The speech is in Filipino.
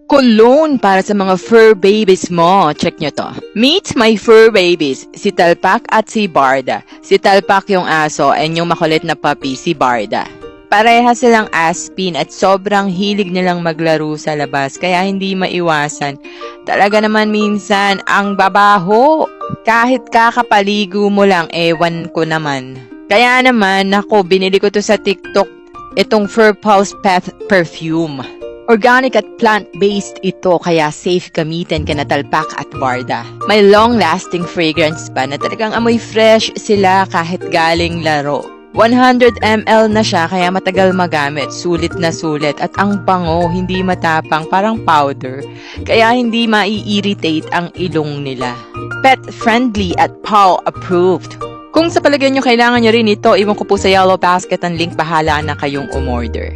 Cologne para sa mga fur babies mo. Check nyo to. Meet my fur babies, si Talpak at si Barda. Si Talpak yung aso and yung makulit na puppy, si Barda. Pareha silang aspin at sobrang hilig nilang maglaro sa labas kaya hindi maiwasan. Talaga naman minsan ang babaho. Kahit kakapaligo mo lang, ewan ko naman. Kaya naman, ako, binili ko to sa TikTok, itong Fur Pulse Path Perfume. Organic at plant-based ito kaya safe gamitin kana Talpak at Barda. May long-lasting fragrance pa na talagang amoy fresh sila kahit galing laro. 100 ml na siya kaya matagal magamit, sulit na sulit at ang bango, hindi matapang, parang powder. Kaya hindi mai-irritate ang ilong nila. Pet-friendly at paw-approved. Kung sa palagay nyo kailangan nyo rin ito, iwan ko po sa Yellow Basket ang link, bahala na kayong umorder.